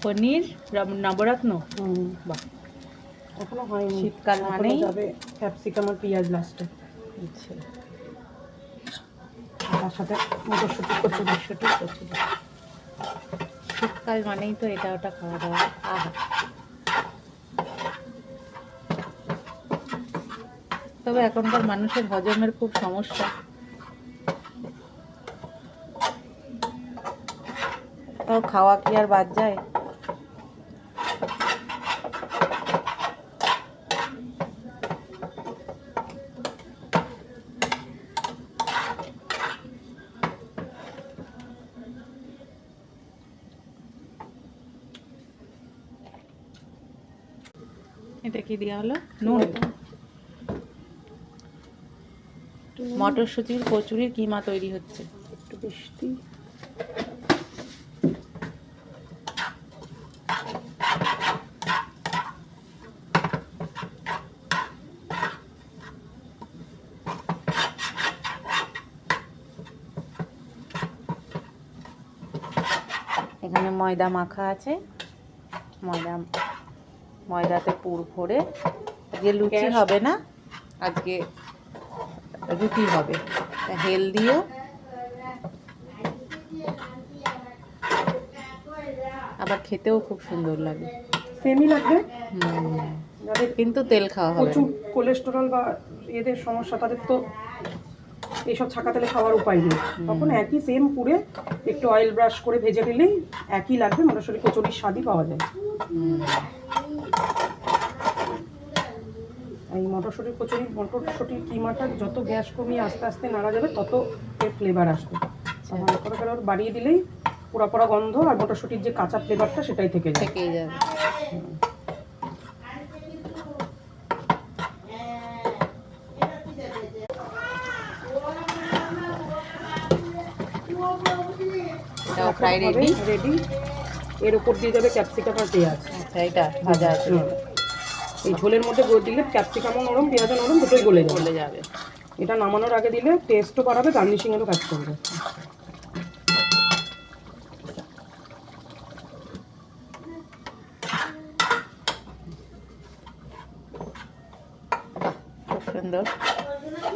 পনির নবরত্ন। বাহ, এখনো হয়নি। শীতকাল মানেই যাবে ক্যাপসিকাম আর পেঁয়াজ লাস্টে। আচ্ছা, তার সাথে মটরশুঁটি কচুরি। শীতকাল মানেই তো এটা ওটা খাওয়া দাওয়া। আহা, তবে এখনকার মানুষের হজমের খুব সমস্যা। তাও খাওয়া কি আর বাদ যায়? এটা কি দেওয়া হলো? নুন। মটরশুঁটির কচুরির কিমা তৈরি হচ্ছে। একটু মিষ্টি। এখানে ময়দা মাখা আছে, ময়দাতে পুর ভরে। আজকে লুচি হবে না, আজকে রুটি হবে, হেলদিও আবার খেতেও খুব সুন্দর লাগে। সেমই লাগবে। যাদের কিন্তু তেল খাওয়া হবে, প্রচুর কোলেস্টেরল বা এদের সমস্যা, তাদের তো এইসব ছাকা তেলে খাওয়ার উপায় নেই। তখন একই সেম পুরে একটু অয়েল ব্রাশ করে ভেজে নিলেই একই লাগবে, মটরশুঁটি কচুরির স্বাদই পাওয়া যায়। এই মটরশুঁটির কিমাটা যত গ্যাস কমিয়ে আস্তে আস্তে নাড়া যাবে তত এর ফ্লেভার আসবে। তখন বাড়িয়ে দিলেই পোড়া পোড়া গন্ধ আর মটরশুঁটির যে কাঁচা ফ্লেভারটা সেটাই থেকেই যাবে। Fry ready. এর উপর দিয়ে যাবে ক্যাপসিকাম আর পেঁয়াজ। আচ্ছা, এটা ভাজা আছে। এই ঝোলের মধ্যে দিলে ক্যাপসিকামও নরম, পেঁয়াজও নরম, দুটোই গলে যাবে। এটা নামানোর আগে দিলে টেস্টও বাড়াবে, গার্নিশিংয়েরও কাজ করবে। খুব সুন্দর।